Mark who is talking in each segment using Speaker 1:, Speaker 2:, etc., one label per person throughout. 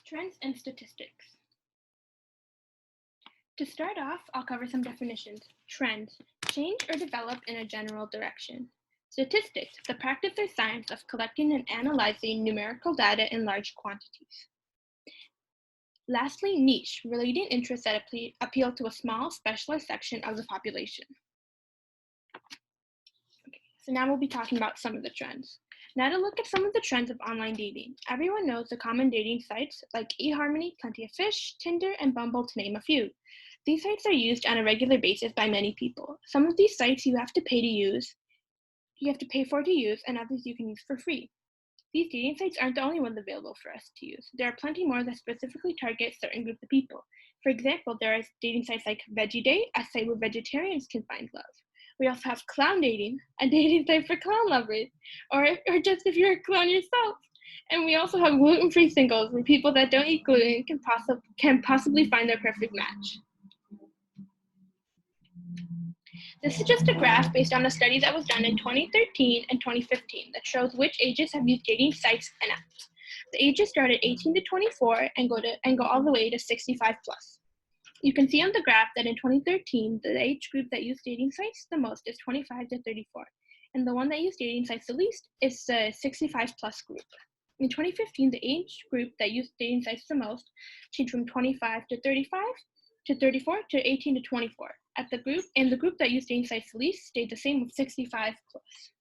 Speaker 1: Trends and statistics. To start off, I'll cover some definitions. Trends, change or develop in a general direction. Statistics, the practice or science of collecting and analyzing numerical data in large quantities. Lastly, niche, relating interests that appeal to a small, specialized section of the population. Okay, so now we'll be talking about some of the trends. Now to look at some of the trends of online dating. Everyone knows the common dating sites like eHarmony, Plenty of Fish, Tinder, and Bumble, to name a few. These sites are used on a regular basis by many people. Some of these sites you have to pay for to use, and others you can use for free. These dating sites aren't the only ones available for us to use. There are plenty more that specifically target certain groups of people. For example, there are dating sites like VeggieDate, a site where vegetarians can find love. We also have Clown Dating, a dating site for clown lovers, or just if you're a clown yourself. And we also have gluten-free singles, where people that don't eat gluten can possibly find their perfect match. This is just a graph based on a study that was done in 2013 and 2015 that shows which ages have used dating sites and apps. The ages start at 18 to 24 and go all the way to 65 plus. You can see on the graph that in 2013, the age group that used dating sites the most is 25 to 34, and the one that used dating sites the least is the 65 plus group. In 2015, the age group that used dating sites the most changed from 25 to 35 to 34 to 18 to 24. The group that used dating sites the least stayed the same with 65 plus.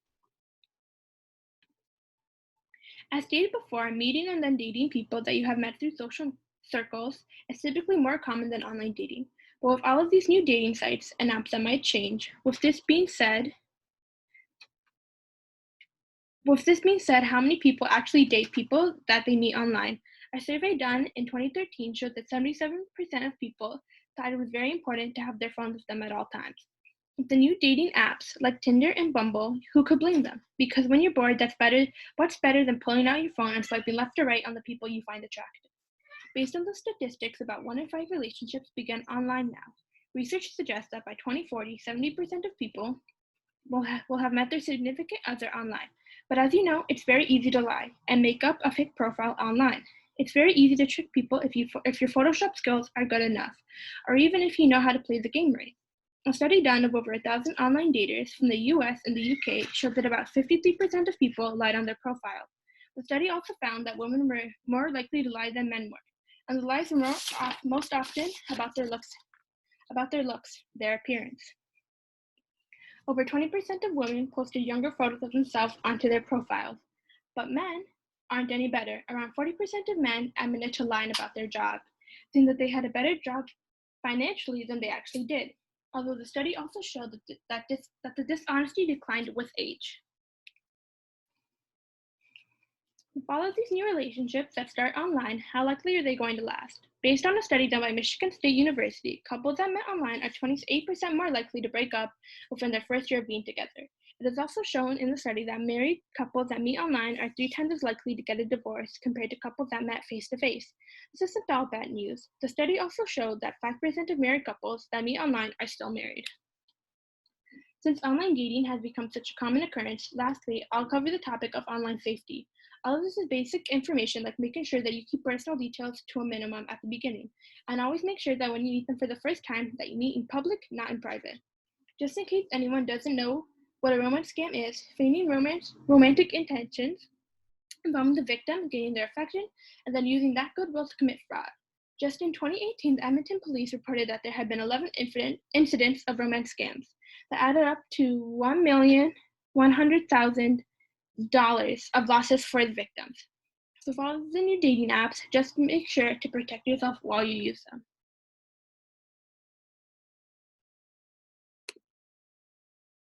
Speaker 1: As stated before, meeting and then dating people that you have met through social circles is typically more common than online dating. But with all of these new dating sites and apps that might change, with this being said, how many people actually date people that they meet online? A survey done in 2013 showed that 77% of people thought it was very important to have their phones with them at all times. With the new dating apps like Tinder and Bumble, who could blame them? Because when you're bored, what's better than pulling out your phone and swiping left or right on the people you find attractive? Based on the statistics, about 1 in 5 relationships begin online now. Research suggests that by 2040, 70% of people will have met their significant other online. But as you know, it's very easy to lie and make up a fake profile online. It's very easy to trick people if your Photoshop skills are good enough, or even if you know how to play the game right. A study done of over 1,000 online daters from the US and the UK showed that about 53% of people lied on their profile. The study also found that women were more likely to lie than men were, and the lies were most often about their looks, their appearance. Over 20% of women posted younger photos of themselves onto their profiles, but men aren't any better. Around 40% of men admitted to lying about their job, saying that they had a better job financially than they actually did. Although the study also showed that the dishonesty declined with age. With all of these new relationships that start online, how likely are they going to last? Based on a study done by Michigan State University, couples that met online are 28% more likely to break up within their first year of being together. It is also shown in the study that married couples that meet online are 3 times as likely to get a divorce compared to couples that met face-to-face. This isn't all bad news. The study also showed that 5% of married couples that meet online are still married. Since online dating has become such a common occurrence, lastly, I'll cover the topic of online safety. All of this is basic information like making sure that you keep personal details to a minimum at the beginning, and always make sure that when you meet them for the first time that you meet in public, not in private. Just in case anyone doesn't know what a romance scam is, feigning romantic intentions, involving the victim, gaining their affection, and then using that goodwill to commit fraud. Just in 2018, the Edmonton police reported that there had been 11 incidents of romance scams that added up to $1,100,000 of losses for the victims. So follow the new dating apps, just make sure to protect yourself while you use them.